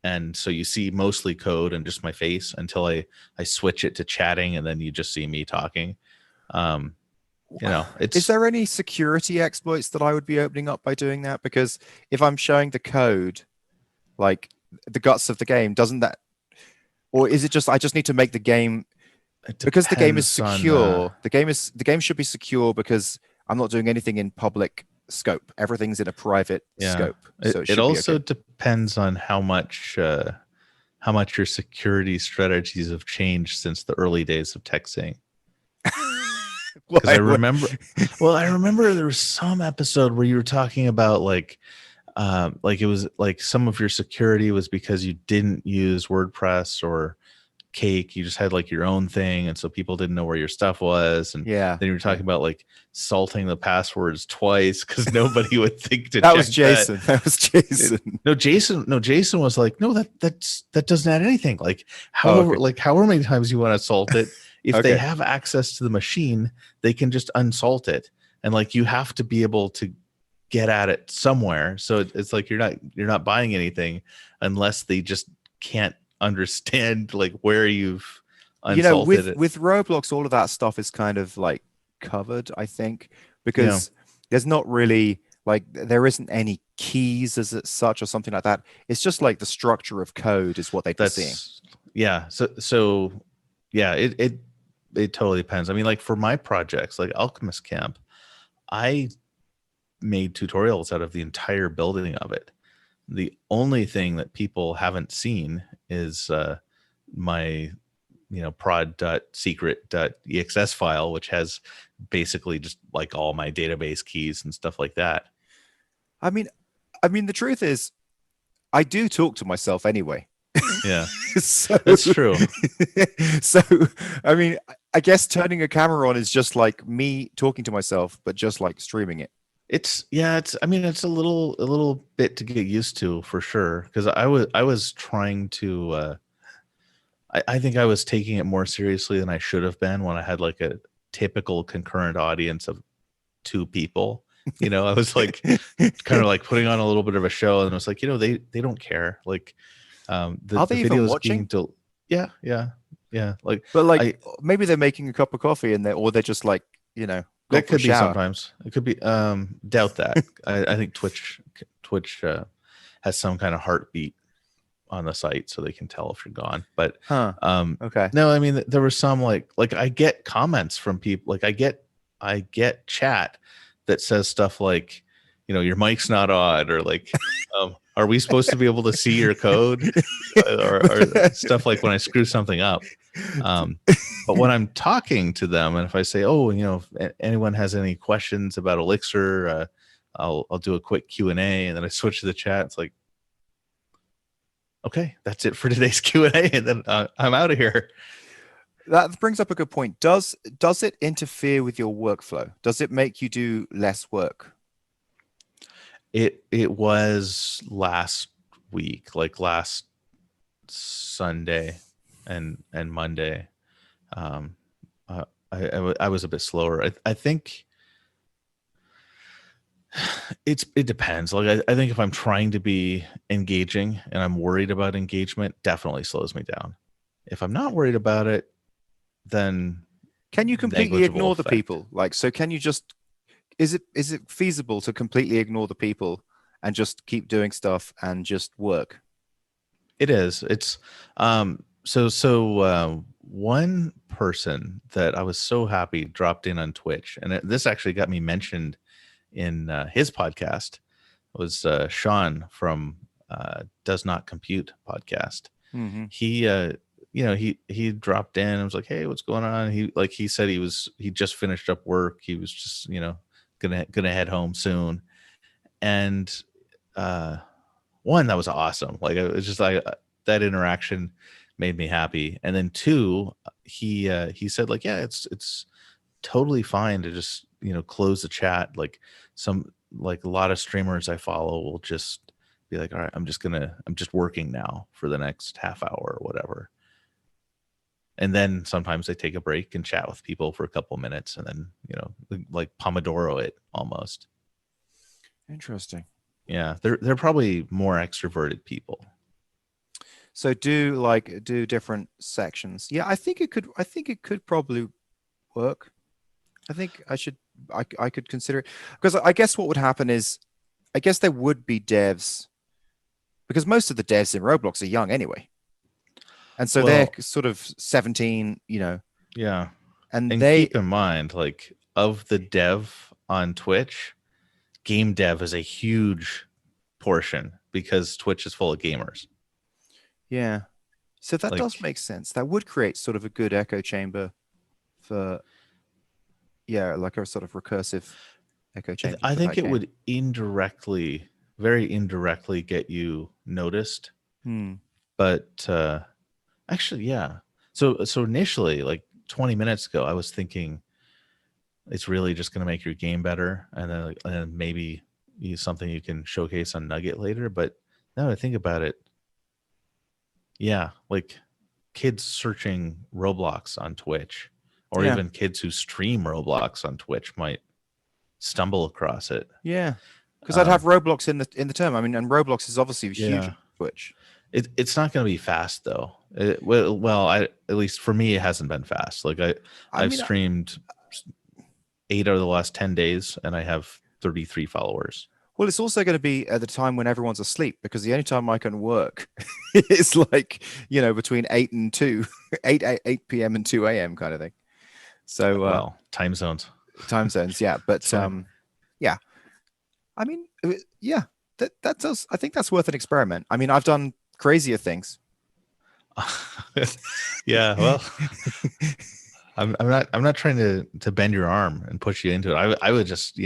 And so you see mostly code and just my face until I switch it to chatting, and then you just see me talking. Is there any security exploits that I would be opening up by doing that? Because if I'm showing the code, like the guts of the game, doesn't that, or is it just I just need to make the game because the game is secure? The game should be secure because I'm not doing anything in public scope. Everything's in a private scope. So it also depends on how much your security strategies have changed since the early days of texting. Because I remember there was some episode where you were talking about like it was like some of your security was because you didn't use WordPress or Cake, you just had like your own thing, and so people didn't know where your stuff was. And then you were talking about like salting the passwords twice because nobody would think to that was Jason. That was Jason. Jason was like, no, that doesn't add anything. Like however many times you want to salt it, if they have access to the machine, they can just unsalt it. And like you have to be able to get at it somewhere. So it's like you're not buying anything unless they just can't understand like where you've unsalted it. With Roblox, all of that stuff is kind of like covered, I think, because there's not really like there isn't any keys as such or something like that. It's just like the structure of code is what they'd be seeing. Yeah. So yeah, it totally depends. I mean, like for my projects, like Alchemist Camp, I made tutorials out of the entire building of it. The only thing that people haven't seen is my prod.secret.exs file, which has basically just like all my database keys and stuff like that. I mean the truth is I do talk to myself anyway. Yeah. So that's true. So I mean I guess turning a camera on is just like me talking to myself, but just like streaming it. It's a little bit to get used to for sure, because I was trying to I think I was taking it more seriously than I should have been when I had like a typical concurrent audience of 2 people. I was like kind of like putting on a little bit of a show, and I was like, they don't care. Like are they even watching? Yeah. Like, but maybe they're making a cup of coffee or they're just like, that could be sometimes. It could be doubt that. I think Twitch has some kind of heartbeat on the site so they can tell if you're gone. But Huh. Okay. no, I mean there were some like I get comments from people, like I get chat that says stuff like, your mic's not on, or like, are we supposed to be able to see your code, or stuff like when I screw something up. But when I'm talking to them, and if I say, oh, if anyone has any questions about Elixir, I'll do a quick Q&A, and then I switch to the chat. It's like, okay, that's it for today's Q&A, and then I'm out of here. That brings up a good point. Does it interfere with your workflow? Does it make you do less work? It was last week, like last Sunday and Monday. I was a bit slower. I think it depends. Like I think if I'm trying to be engaging and I'm worried about engagement, definitely slows me down. If I'm not worried about it, then can you completely ignore the people? Like, so can you just, is it feasible to completely ignore the people and just keep doing stuff and just work? It is. It's one person that I was so happy dropped in on Twitch, and this actually got me mentioned in his podcast. It was Sean from Does Not Compute podcast. Mm-hmm. He dropped in and was like, hey, what's going on? He said he just finished up work. He was just gonna head home soon, and one, that was awesome. Like it was just like that interaction made me happy. And then two, he said like, yeah, it's totally fine to just close the chat. Like a lot of streamers I follow will just be like, all right, I'm just working now for the next half hour or whatever. And then sometimes they take a break and chat with people for a couple minutes, and then like Pomodoro it almost. Interesting. Yeah, they're probably more extroverted people. So do different sections. Yeah, I think it could probably work. I think I could consider it, because I guess what would happen is, I guess there would be devs, because most of the devs in Roblox are young anyway. And so they're sort of 17, Yeah. And keep in mind, like, of the dev on Twitch, game dev is a huge portion because Twitch is full of gamers. Yeah. So that does make sense. That would create sort of a good echo chamber for, like a sort of recursive echo chamber. I think it would very indirectly get you noticed. But actually, yeah. So initially, like 20 minutes ago, I was thinking it's really just going to make your game better, and then maybe something you can showcase on Nugget later. But now that I think about it, yeah, like kids searching Roblox on Twitch, or even kids who stream Roblox on Twitch might stumble across it. Yeah, because I'd have Roblox in the term. I mean, and Roblox is obviously huge on Twitch. It's not going to be fast though. At least for me, it hasn't been fast. Like I've streamed 8 out of the last 10 days, and I have 33 followers. Well, it's also going to be at the time when everyone's asleep, because the only time I can work is like, between 8 and 2, 8 p.m. and 2 a.m. kind of thing. So, time zones. Yeah. But, yeah, I mean, yeah, that does, I think that's worth an experiment. I mean, I've done crazier things. Yeah. Well, I'm not trying to bend your arm and push you into it. I would just,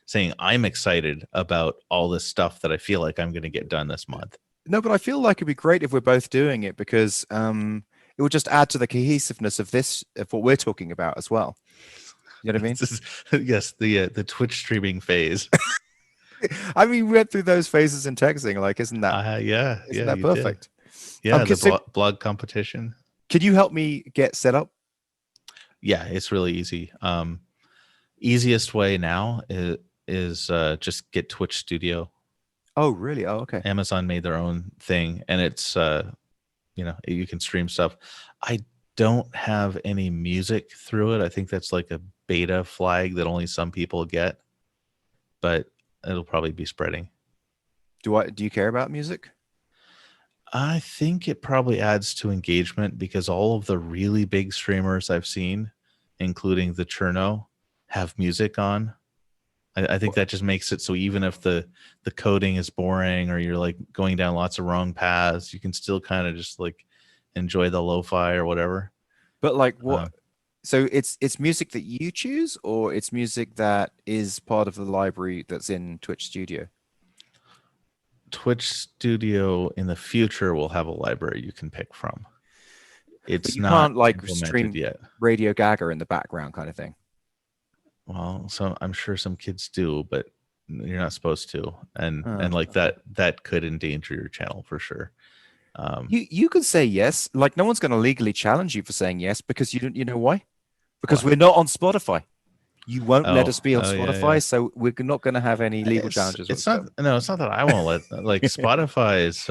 saying I'm excited about all this stuff that I feel like I'm going to get done this month. No, but I feel like it'd be great if we're both doing it, because it would just add to the cohesiveness of what we're talking about as well. You know what I mean? Yes, the Twitch streaming phase. I mean, we went through those phases in texting. Like, isn't that perfect? Did. Yeah, the blog competition. Could you help me get set up? Yeah, it's really easy. Easiest way now is just get Twitch Studio. Oh, really? Oh, okay. Amazon made their own thing, and it's you can stream stuff. I don't have any music through it. I think that's like a beta flag that only some people get, but it'll probably be spreading. Do you care about music? I think it probably adds to engagement because all of the really big streamers I've seen, including the Cherno, have music on. I think that just makes it so even if the coding is boring or you're like going down lots of wrong paths, you can still kind of just like enjoy the lo-fi or whatever. But like what? Um, So it's music that you choose, or it's music that is part of the library that's in Twitch Studio? Twitch Studio in the future will have a library you can pick from. But It's you not can't like implemented stream yet. Radio Gaga in the background kind of thing. Well, so I'm sure some kids do, but you're not supposed to, and like Okay. that could endanger your channel for sure. Um, You could say yes. Like no one's going to legally challenge you for saying yes because you don't. You know why? Because what? we're not on Spotify. You won't let us be on Oh yeah, yeah. Spotify, so we're not going to have any legal challenges It's not whatsoever. no, it's not that I won't let like Spotify is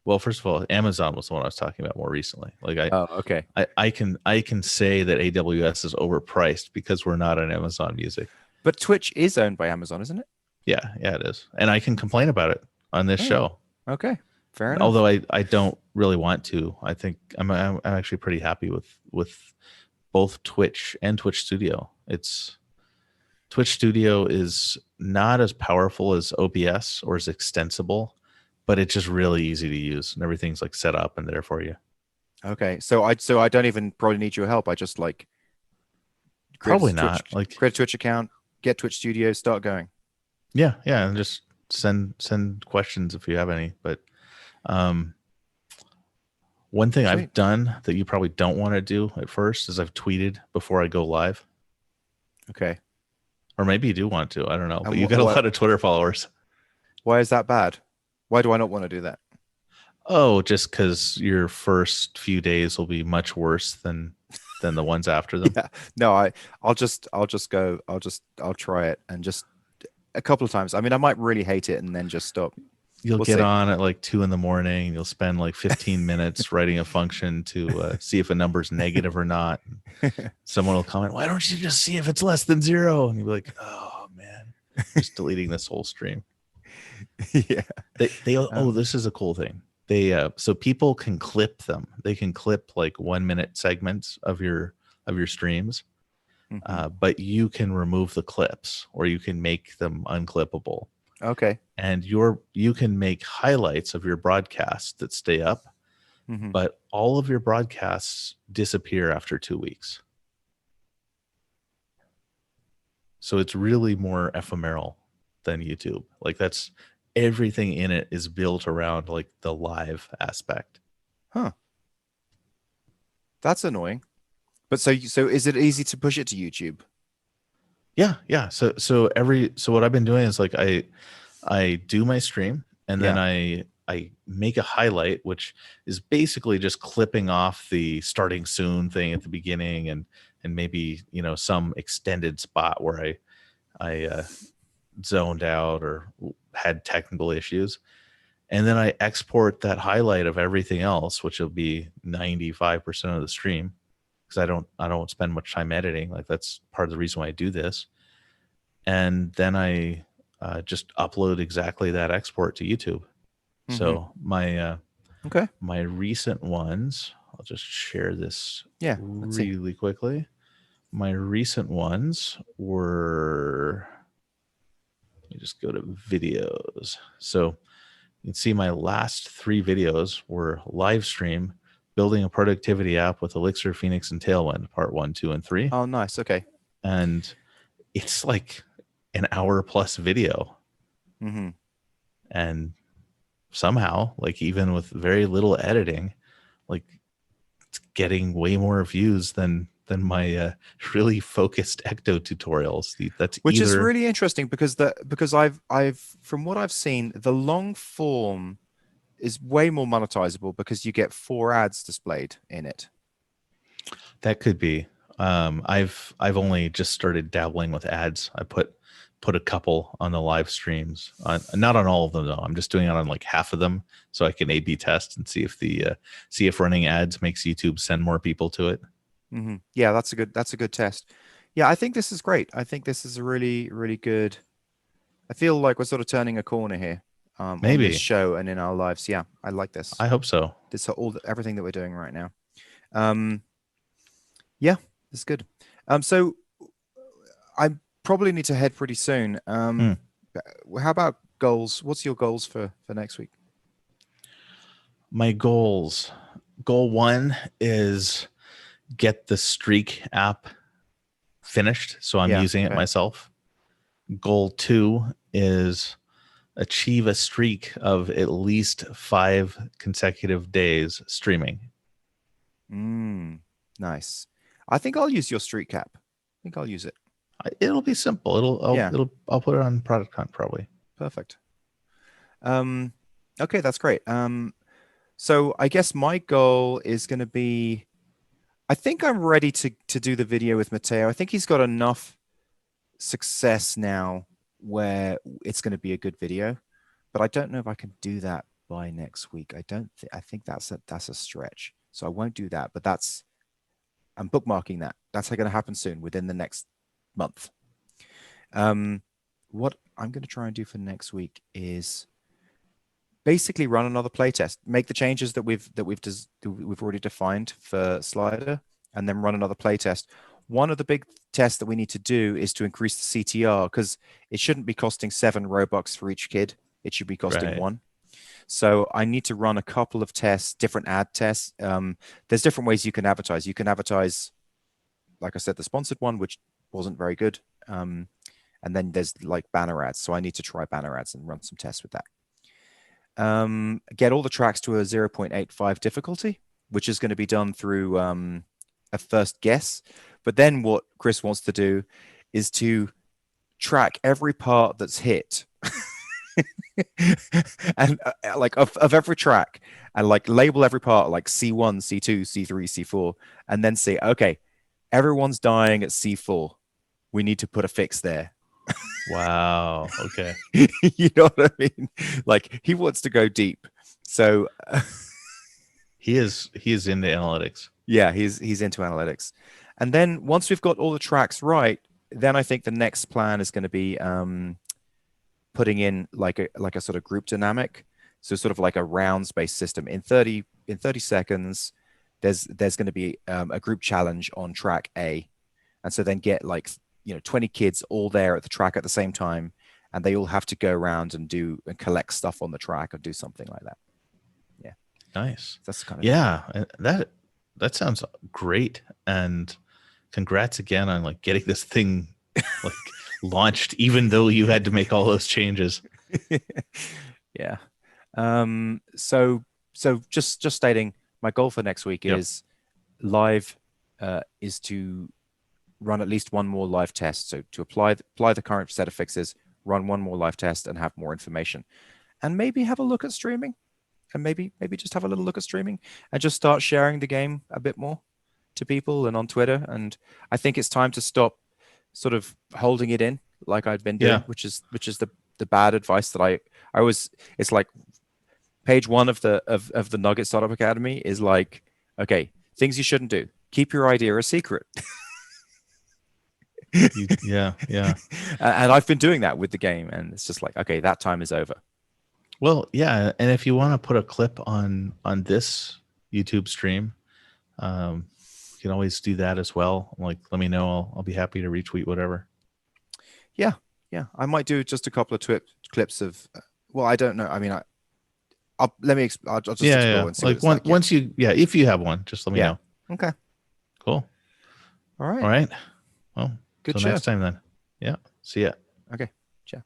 well, first of all, Amazon was the one I was talking about more recently. Like Oh, okay. I can say that AWS is overpriced because we're not on Amazon Music. But Twitch is owned by Amazon, isn't it? Yeah, yeah, it is. And I can complain about it on this Oh, show. okay. Fair enough. Although I don't really want to. I think I'm actually pretty happy with both Twitch and Twitch Studio. It's Twitch Studio is not as powerful as OBS or as extensible, but it's just really easy to use and everything's like set up and there for you. Okay. So I don't even probably need your help. I just like Probably not. Like create a Twitch account, get Twitch Studio, start going. yeah, yeah, and just send questions if you have any. But um one thing Sweet. I've done that you probably don't want to do at first is I've tweeted before I go live. Okay. Or maybe you do want to. I don't know. But And you got a lot of Twitter followers. why is that bad? Why do I not want to do that? Oh, just because your first few days will be much worse than the ones after them. Yeah. No, I'll try it and just a couple of times. I mean, I might really hate it and then just stop. You'll We'll get see. on at like 2 a.m. You'll spend like 15 minutes writing a function to see if a number's negative or not. Someone will comment, "Why don't you just see if it's less than 0?" And you'll be like, "Oh man, just deleting this whole stream." Yeah. They oh, this is a cool thing. They so people can clip them. They can clip like 1 minute segments of your streams, Mhm. but you can remove the clips or you can make them unclippable. Okay. And you can make highlights of your broadcasts that stay up, Mhm. but all of your broadcasts disappear after 2 weeks. So it's really more ephemeral than YouTube. Like that's everything in it is built around like the live aspect. Huh. That's annoying. But so is it easy to push it to YouTube? Yeah, yeah. So what I've been doing is like I do my stream and then Yeah. I make a highlight, which is basically just clipping off the starting soon thing at the beginning and maybe some extended spot where I zoned out or had technical issues, and then I export that highlight of everything else, which will be 95% of the stream because I don't spend much time editing. Like that's part of the reason why I do this, and then I just upload exactly that export to YouTube. Mhm. So my Okay. my recent ones, I'll just share this Yeah. Let's see. really quickly. My recent ones were, let me just go to videos. So you can see my last 3 videos were live stream, building a productivity app with Elixir, Phoenix, and Tailwind, part 1, 2, and 3. Oh, nice. Okay. And it's like an hour plus video. Mhm. And somehow, like even with very little editing, like it's getting way more views than my really focused ecto tutorials. That's Which is either really interesting because I've from what I've seen, the long form is way more monetizable because you get 4 ads displayed in it. that could be. I've only just started dabbling with ads. I put a couple on the live streams, not on all of them though. I'm just doing it on like half of them, so I can A/B test and see if see if running ads makes YouTube send more people to it. Mhm. Yeah, that's a good test. Yeah, I think this is great. I think this is a really, really good. I feel like we're sort of turning a corner here. on Maybe. this show and in our lives. Yeah, I like this. I hope so. This everything that we're doing right now. Yeah, it's good. So I probably need to head pretty soon. How about goals? What's your goals for next week? My goals. Goal 1 is get the Streak app finished, so I'm using it myself. Goal 2 is achieve a streak of at least 5 consecutive days streaming. Nice. I think I'll use your streak app. I think I'll use it. It'll be simple. I'll put it on Product Hunt probably. Perfect. Okay, that's great. So I guess my goal is going to be, I think I'm ready to do the video with Matteo. I think he's got enough success now where it's going to be a good video, but I don't know if I can do that by next week. I think that's a stretch. So I won't do that, but I'm bookmarking that. That's going to happen soon within the next month. What I'm going to try and do for next week is basically run another playtest, make the changes that we've already defined for Slider, and then run another playtest. One of the big tests that we need to do is to increase the CTR, because it shouldn't be costing 7 Robux for each kid. It should be costing 1. So I need to run a couple of tests, different ad tests. There's different ways you can advertise. You can advertise, like I said, the sponsored one, which wasn't very good. And then there's like banner ads. So I need to try banner ads and run some tests with that. Get all the tracks to a 0.85 difficulty, which is going to be done through a first guess. But then what Chris wants to do is to track every part that's hit. And like of every track, and like label every part like C1, C2, C3, C4, and then say, okay, everyone's dying at C4. We need to put a fix there. Wow. Okay. You know what I mean? Like he wants to go deep. So he is into analytics. Yeah, he's into analytics. And then once we've got all the tracks right, then I think the next plan is going to be putting in like a sort of group dynamic. So sort of like a rounds-based system. In 30 seconds, there's going to be a group challenge on track A. And so then get like 20 kids all there at the track at the same time, and they all have to go around and collect stuff on the track or do something like that. Yeah. Nice. That's kind of that sounds great. And congrats again on like getting this thing like launched, even though you had to make all those changes. Yeah. So just stating, my goal for next week is live is to run at least one more live test. So to apply the current set of fixes, run one more live test and have more information, and maybe have a look at streaming, and maybe just have a little look at streaming and just start sharing the game a bit more to people and on Twitter. And I think it's time to stop sort of holding it in like I'd been doing, which is the bad advice that I was. It's like page 1 of the Nugget Startup Academy is like, okay, things you shouldn't do. Keep your idea a secret. Yeah. And I've been doing that with the game, and it's just like, okay, that time is over. Well, yeah, and if you want to put a clip on this YouTube stream, you can always do that as well. Like, let me know. I'll be happy to retweet whatever. Yeah. I might do just a couple of clips of. Well, I don't know. I mean, I'll just explore and see. Like once you, if you have one, just let me know. Okay. Cool. All right. Well, good till show. Next time then. Yeah. See ya. Okay. Ciao.